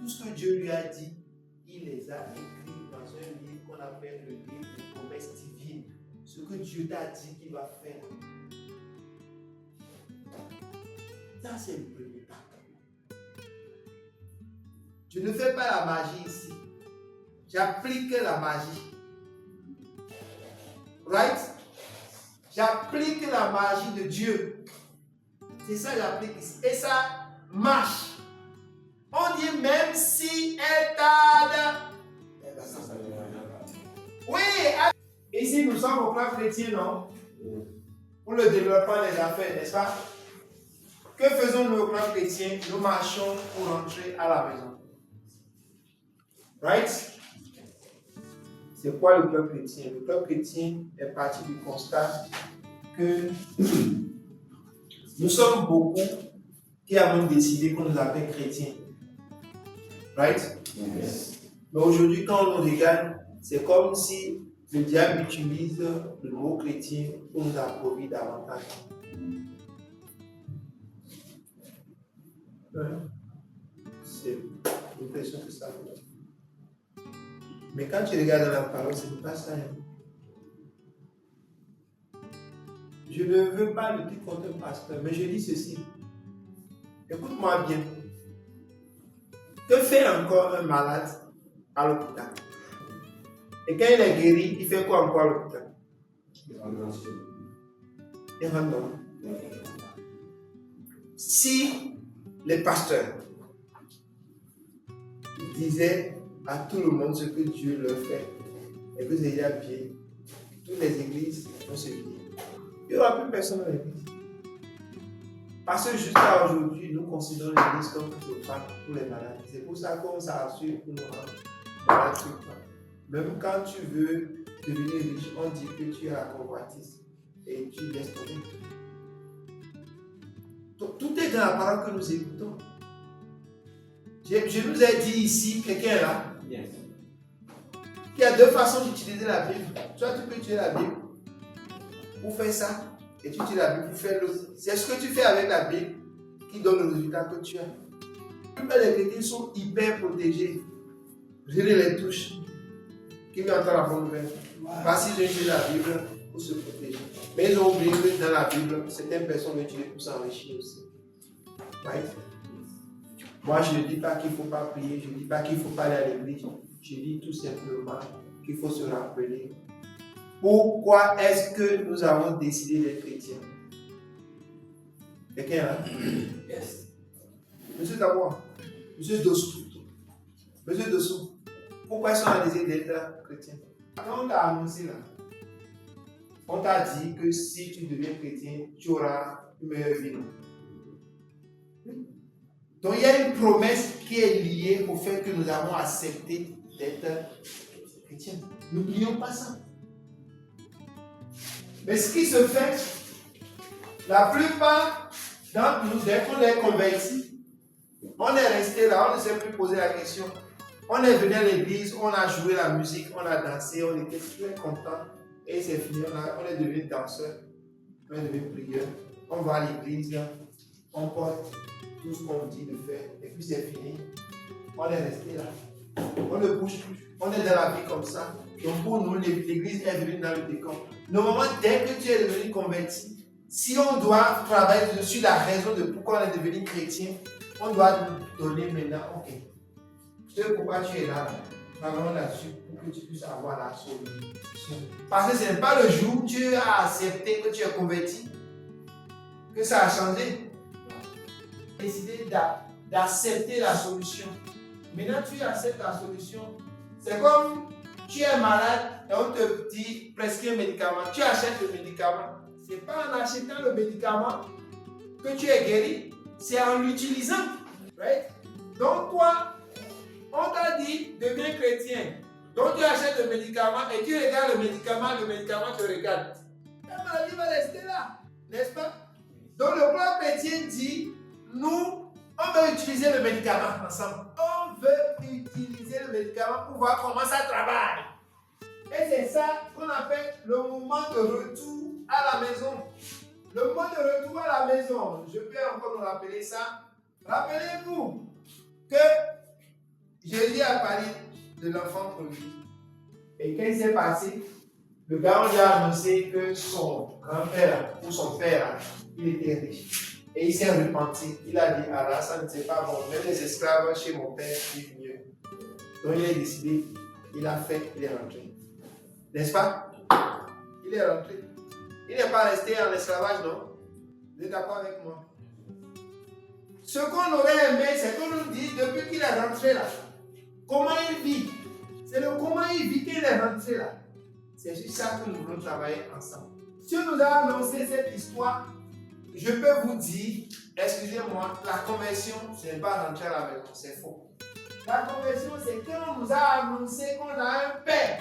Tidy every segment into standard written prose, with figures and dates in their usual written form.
tout ce que Dieu lui a dit, il les a écrits dans un livre qu'on appelle le livre de promesses divines. Ce que Dieu t'a dit qu'il va faire. Ça, c'est le premier pas. Je ne fais pas la magie ici. J'applique la magie. Right? J'applique la magie de Dieu. C'est ça que j'applique ici. Et ça marche. On dit même si elle tarde. Oui. Ici, nous sommes au plan chrétien, non? Pour le développement des affaires, n'est-ce pas? Que faisons-nous au plan chrétien? Nous marchons pour rentrer à la maison. Right? C'est quoi le club chrétien? Le club chrétien est parti du constat que nous sommes beaucoup qui avons décidé qu'on nous appelle chrétiens. Right? Yes. Mais aujourd'hui, quand on nous regarde, c'est comme si le diable utilise le mot chrétien pour nous approcher davantage. C'est l'impression que ça fait. Mais quand tu regardes dans la parole, ce n'est pas ça. Je ne veux pas le dire contre un pasteur, mais je dis ceci. Écoute-moi bien. Que fait encore un malade à l'hôpital? Et quand il est guéri, il fait quoi encore à l'hôpital? Il rentre dans. Si les pasteurs disaient à tout le monde ce que Dieu leur fait et que c'est déjà bien, toutes les églises vont se vider. Il n'y aura plus personne dans l'église. Parce que jusqu'à aujourd'hui, nous considérons l'église comme le parc pour les malades. C'est pour ça qu'on s'assure pour nous rendre malades. Même quand tu veux devenir riche, on dit que tu as la convoitise et tu laisses tomber. Donc tout est dans la parole que nous écoutons. Je nous ai dit ici, quelqu'un est là. Yes. Il y a deux façons d'utiliser la Bible. Soit tu peux utiliser la Bible pour faire ça, et tu utilises la Bible pour faire l'autre. C'est ce que tu fais avec la Bible qui donne le résultat que tu as. Les chrétiens sont hyper protégés. Je les touche. Qui met encore la bonne nouvelle. Parce qu'ils ont utilisé la Bible pour se protéger. Mais ils ont oublié que dans la Bible, certaines personnes l'utilisent pour s'enrichir aussi. Right? Moi, je ne dis pas qu'il ne faut pas prier, je ne dis pas qu'il ne faut pas aller à l'église. Je dis tout simplement qu'il faut se rappeler pourquoi est-ce que nous avons décidé d'être chrétiens. Quelqu'un là? Yes. Monsieur Taboua, Monsieur Dossou, Monsieur Dossou, pourquoi est-ce qu'on a décidé d'être chrétien? Quand on t'a annoncé là, on t'a dit que si tu deviens chrétien, tu auras une meilleure vie. Donc il y a une promesse qui est liée au fait que nous avons accepté d'être chrétiens. N'oublions pas ça. Mais ce qui se fait, la plupart d'entre nous, dès qu'on est convertis, on est resté là, on ne s'est plus posé la question. On est venu à l'église, on a joué la musique, on a dansé, on était très contents. Et c'est fini, on est devenu danseur, on est devenu prieur. On va à l'église, on porte tout ce qu'on dit de faire, et puis c'est fini. On est resté là. On ne bouge plus. On est dans la vie comme ça. Donc pour nous, l'église est venue dans le décor. Normalement, dès que tu es devenu converti, si on doit travailler sur la raison de pourquoi on est devenu chrétien, on doit nous donner maintenant, ok, tu sais pourquoi tu es là, travaillons là-dessus pour que tu puisses avoir la solution. Parce que ce n'est pas le jour où tu as accepté que tu es converti que ça a changé. Décider d'accepter la solution. Maintenant, tu acceptes la solution. C'est comme tu es malade et on te dit prescris un médicament. Tu achètes le médicament. Ce n'est pas en achetant le médicament que tu es guéri, c'est en l'utilisant. Right? Donc, toi, on t'a dit deviens chrétien. Donc, tu achètes le médicament et tu regardes le médicament te regarde. La maladie va rester là, n'est-ce pas? Donc, le plan chrétien dit nous, on veut utiliser le médicament ensemble. On veut utiliser le médicament pour voir comment ça travaille. Et c'est ça qu'on appelle le moment de retour à la maison. Le moment de retour à la maison, je peux encore nous rappeler ça. Rappelez-vous que Jésus a parlé de l'enfant prodigue. Et qu'est-ce qui s'est passé? Le gars, on lui a annoncé que son grand-père ou son père, il était riche. Et il s'est repenti. Il a dit, ah là, ça ne c'est pas bon. Même les esclaves chez mon père vivent mieux. Donc il a décidé, il a fait, il est rentré. N'est-ce pas? Il est rentré. Il n'est pas resté en esclavage, non? Vous êtes d'accord avec moi? Ce qu'on aurait aimé, c'est qu'on nous dise depuis qu'il est rentré là, comment il vit. C'est le comment il vit qu'il est rentré là. C'est sur ça que nous voulons travailler ensemble. Si on nous a annoncé cette histoire, je peux vous dire, excusez-moi, la conversion, ce n'est pas rentrer à la maison, c'est faux. La conversion, c'est qu'on nous a annoncé qu'on a un père.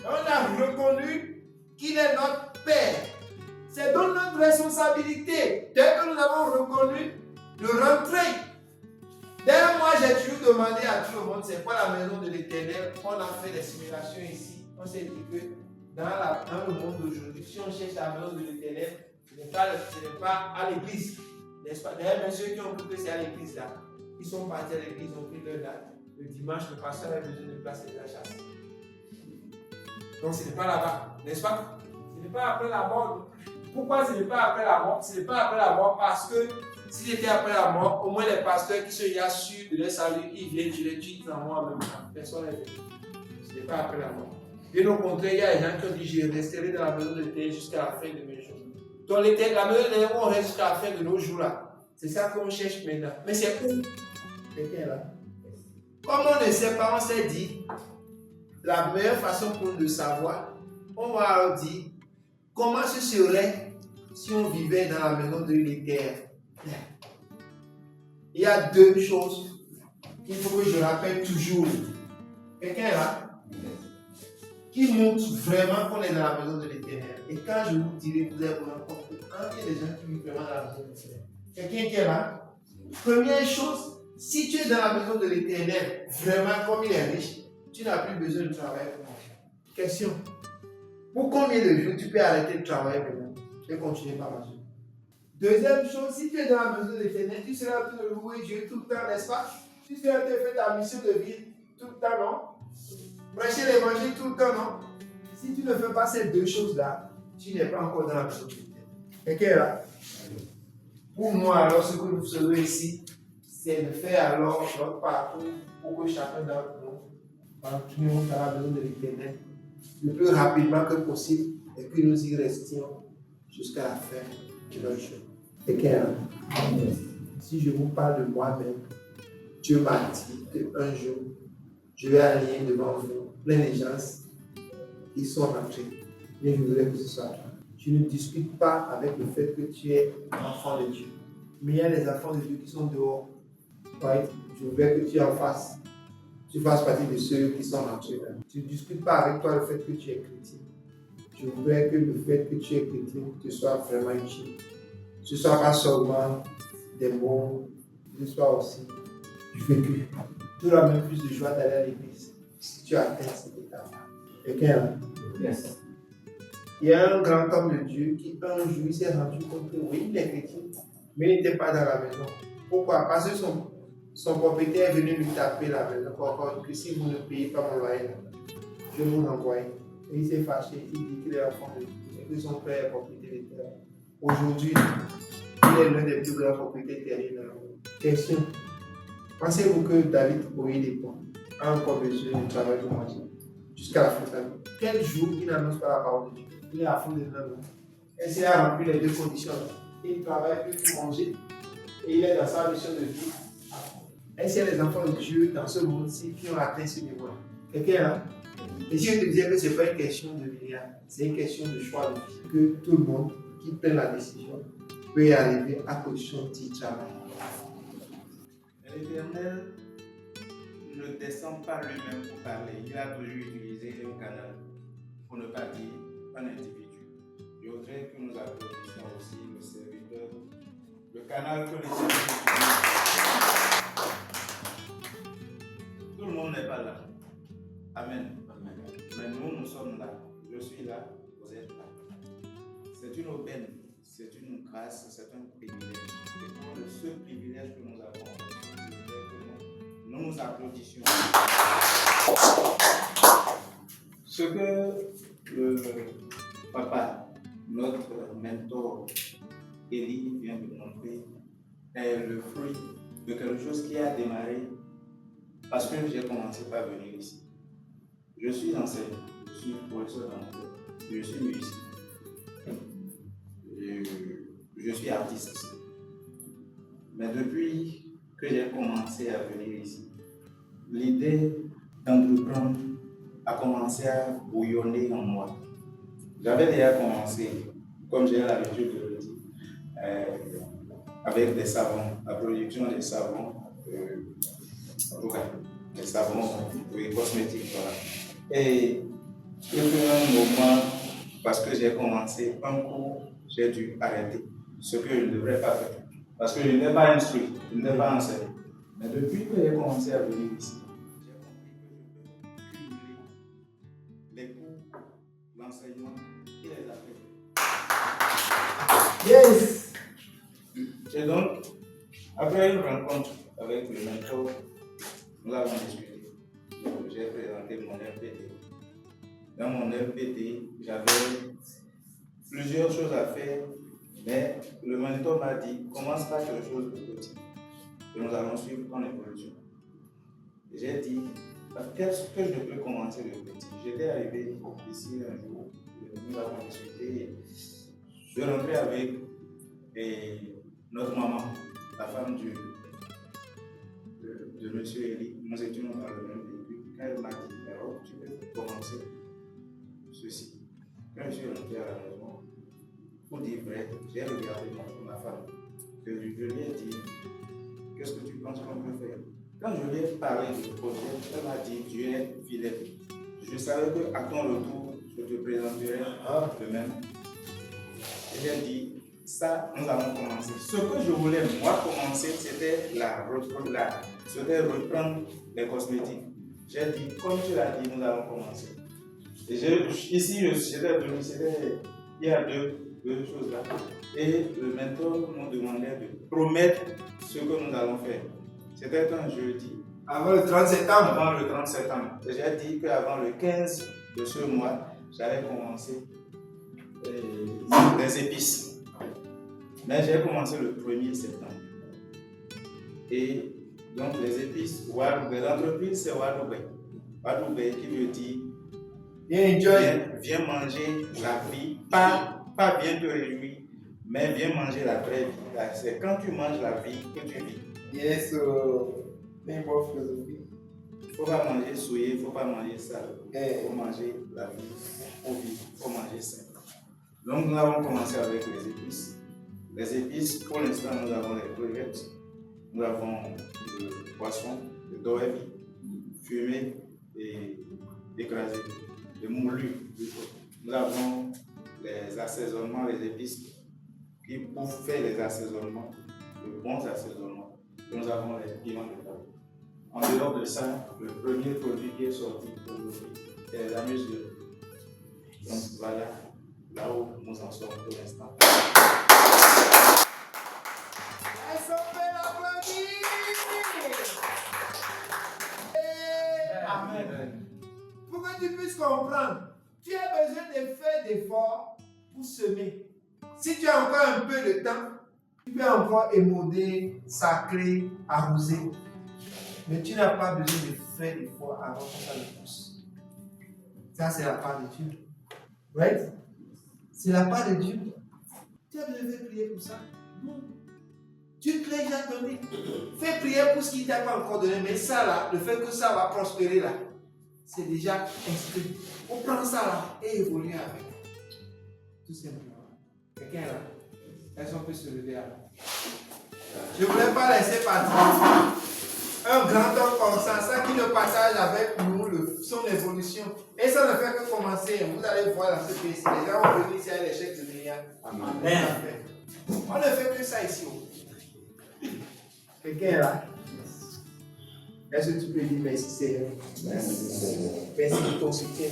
On a reconnu qu'il est notre père. C'est donc notre responsabilité, dès que nous avons reconnu, de rentrer. D'ailleurs, moi, j'ai toujours demandé à tout le monde, c'est quoi la maison de l'Éternel? On a fait des simulations ici. On s'est dit que dans le monde d'aujourd'hui, si on cherche la maison de l'Éternel, ce n'est pas à l'église. N'est-ce pas? D'ailleurs, même ceux qui ont cru que c'est à l'église là, ils sont partis à l'église, ils ont pris leur date. Le dimanche, le pasteur a besoin de place et de la chasse. Donc, ce n'est pas là-bas, n'est-ce pas? Ce n'est pas après la mort. Pourquoi ce n'est pas après la mort? Ce n'est pas après la mort parce que s'il était après la mort, au moins les pasteurs qui sont déjà sûrs de leur salut, ils viennent, je les tue en moi en même temps. Personne n'est venu. Ce n'est pas après la mort. Bien au contraire, il y a des gens qui ont dit, je resterai dans la maison de l'Éternel jusqu'à la fin de mes jours. Donc, la maison de l'Éternel, on reste jusqu'à la fin de nos jours là. C'est ça qu'on cherche maintenant. Mais c'est où? Quelqu'un là. Comme on ne sait pas, on s'est dit, la meilleure façon pour nous de savoir, on va alors dire, comment ce serait si on vivait dans la maison de l'Éternel? Il y a deux choses qu'il faut que je rappelle toujours. Quelqu'un là qui montre vraiment qu'on est dans la maison de l'Éternel. Et quand je vous dirai, vous allez vous rendre compte qu'il y a des gens qui vivent vraiment dans la maison de l'Éternel. Quelqu'un qui est là. Première chose, si tu es dans la maison de l'Éternel, vraiment comme il est riche, tu n'as plus besoin de travailler pour manger. Question. Pour combien de jours tu peux arrêter de travailler maintenant et continuer par manger? Deuxième chose, si tu es dans la maison de l'Éternel, tu seras en train de louer Dieu tout le temps, n'est-ce pas? Tu seras en train de faire ta mission de vie tout le temps, non? Prêcher l'évangile tout le temps, non? Si tu ne fais pas ces deux choses-là, tu n'es pas encore dans la maison de l'Éternel. Quelqu'un est là? Pour moi, alors, ce que nous faisons ici, c'est de faire alors notre parcours pour que chacun d'entre nous entrions dans la maison de l'Éternel le plus rapidement que possible et que nous y restions jusqu'à la fin de notre jour. Quelqu'un, si je vous parle de moi-même, Dieu m'a dit qu'un jour, je vais aligner devant vous plein de gens qui sont rentrés. Et je voudrais que ce soit toi. Tu ne discutes pas avec le fait que tu es enfant de Dieu. Mais il y a des enfants de Dieu qui sont dehors. Ouais, je voudrais que tu en fasses. Tu fasses partie de ceux qui sont rentrés. Tu ne discutes pas avec toi le fait que tu es chrétien. Je voudrais que le fait que tu es chrétien te soit vraiment utile. Ce ne soit pas seulement des mots, ce soit aussi du fait que tu auras même plus de joie d'aller à l'église si tu atteins cette étape. Quelqu'un là? Yes. Il y a un grand homme de Dieu qui un jour il s'est rendu compte que oui, il est chrétien, mais il n'était pas dans la maison. Pourquoi? Parce que son propriétaire est venu lui taper la maison pour encore que si vous ne payez pas mon loyer, je vous envoie. Et il s'est fâché, il dit qu'il est enfant de Dieu et que son père est propriétaire des terres. Aujourd'hui, il est l'un des plus grands propriétaires terriens dans le monde. Question. Pensez-vous que David Oye des ponts a encore besoin de travail pour manger jusqu'à la fin de sa vie? Quel jour il n'annonce pas la parole de Dieu? Il est à fond de l'homme. Et s'il a rempli les deux conditions, il travaille plus pour manger et il est dans sa mission de vie. Est-ce qu'il y a des enfants de Dieu dans ce monde-ci qui ont atteint ce niveau-là? Quelqu'un est là? Et si je te disais que ce n'est pas une question de milliard, c'est une question de choix de vie, que tout le monde qui prend la décision peut y arriver à cause de son petit travail. L'Éternel ne descend pas lui-même pour parler. Il a toujours utilisé un canal, pour ne pas dire un individu. Je voudrais que nous applaudissions aussi le serviteur, le canal que les serviteurs utilisent. Tout le monde n'est pas là. Amen. Amen. Mais nous sommes là. Je suis là, vous êtes là. C'est une aubaine, c'est une grâce, c'est un privilège. Et pour ce privilège que nous avons, nous nous nous applaudissions. Ce que le papa, notre mentor, Élie vient de montrer, est le fruit de quelque chose qui a démarré parce que j'ai commencé par venir ici. Je suis enseignant, je suis professeur d'anglais, je suis musicien, je suis artiste. Mais depuis que j'ai commencé à venir ici, l'idée d'entreprendre a commencé à bouillonner en moi. J'avais déjà commencé, comme j'ai l'habitude de le dire, avec des savons, la production des savons, en tout cas, des savons cosmétiques. Voilà. Et il y a un moment, parce que j'ai commencé un cours, j'ai dû arrêter ce que je ne devrais pas faire. Parce que je n'ai pas instruit, je n'ai pas enseigné. Mais depuis que j'ai commencé à venir ici, j'ai compris que je peux cumuler les cours, l'enseignement et les affaires. Yes! Et donc, après une rencontre avec le mentor, nous avons discuté. J'ai présenté mon RPT. Dans mon RPT, j'avais plusieurs choses à faire, mais le mentor m'a dit commence par quelque chose de petit. Et nous allons suivre ton évolution. J'ai dit qu'est-ce que je peux commencer de petit. J'étais arrivé ici un jour, nous avons discuté. Je rentrais avec notre maman, la femme de M. Eli. Nous étions dans le même véhicule. Quand elle m'a dit, alors tu peux commencer ceci. Quand je suis rentré à la maison, pour dire vrai, j'ai regardé ma femme. Je lui ai dit, qu'est-ce que tu penses qu'on peut faire? Quand je lui ai parlé du projet, elle m'a dit, tu es fidèle. Je savais qu'à ton retour, je te présenterai le même. Et j'ai dit, ça, nous allons commencer. Ce que je voulais, moi, commencer, c'était reprendre les cosmétiques. J'ai dit, comme tu l'as dit, nous allons commencer. Et ici, j'étais venu, il y a deux choses là. Et le mentor nous demandait de promettre ce que nous allons faire. C'était un jeudi. Avant le 30 septembre. Avant le 30 septembre. Et j'ai dit qu'avant le 15 de ce mois, j'allais commencer les épices. Mais j'ai commencé le 1er septembre. Et donc les épices, l'entreprise c'est Wadoubé. Wadoubé qui veut dire viens manger la vie, pas bien te réjouir, mais viens manger la vraie vie. C'est quand tu manges la vie que tu vis. Yes, mais bon philosophie. Il ne faut pas manger souillé, il ne faut pas manger sale. Il faut manger la vie pour vivre, il faut manger sain. Donc nous avons commencé avec les épices. Les épices, pour l'instant, nous avons les crevettes, nous avons le poisson, le doebi, fumé et écrasé, le moulu. Nous avons les assaisonnements, les épices, qui pour faire les assaisonnements, de bons assaisonnements. Nous avons les piments de table. En dehors de ça, le premier produit qui est sorti aujourd'hui, c'est les amuse-gueules. Donc voilà, là où nous en sommes pour l'instant. Amen. Pour que tu puisses comprendre, tu as besoin de faire d'efforts pour semer. Si tu as encore un peu de temps, tu peux encore émauder, sacrer, arroser. Mais tu n'as pas besoin de faire d'efforts avant que ça le pousse. Ça, c'est la part de Dieu. Right? C'est la part de Dieu. Tu as besoin de prier pour ça? Non. Dieu te l'a déjà donné. Fais prier pour ce qu'il ne t'a pas encore donné. Mais ça là, le fait que ça va prospérer là, c'est déjà inscrit. On prend ça là et évoluer avec. Tout simplement. Quelqu'un là, est-ce qu'on peut se lever là? Je ne voulais pas laisser partir un grand homme comme ça qui nous partage avec nous son évolution. Et ça ne fait que commencer. Vous allez voir dans ce pays, les gens vont venir ici à l'échec de milliards. Amen. On ne fait que ça ici. Quelqu'un est là? Est-ce que tu peux dire merci Seigneur? Merci pour ton soutien.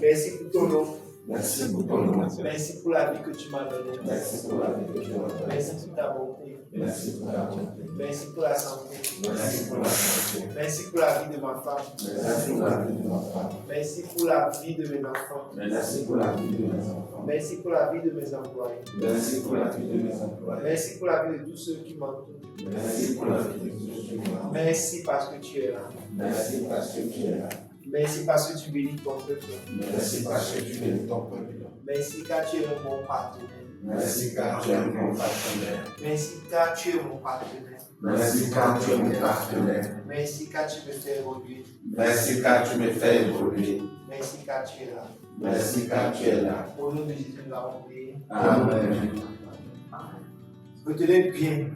Merci pour ton nom. Merci pour ton amour. Merci pour la vie que tu m'as donnée. Merci pour la vie que tu m'as donnée. Merci pour ta bonté. Merci pour ta bonté. Merci pour la santé. Merci pour la santé. Merci pour la vie de ma femme. Merci pour la vie de ma femme. Merci pour la vie de mes enfants. Merci pour la vie de mes enfants. Merci pour la vie de mes employés. Merci pour la vie de mes employés. Merci pour la vie de tous ceux qui m'entourent. Merci pour la vie de tous ceux qui m'entourent. Merci parce que tu es là. Merci parce que tu es là. Merci parce que tu bénis ton peuple. Merci parce que tu bénis ton peuple. Merci car tu es un bon partenaire. Merci car tu es un bon partenaire. Merci car tu es mon partenaire. Merci car tu es mon partenaire. Merci car tu me fais évoluer. Merci car tu me fais évoluer. Merci car tu es là. Merci car tu es là. Au nom de Jésus, nous l'avons prié. Amen. Retenez bien.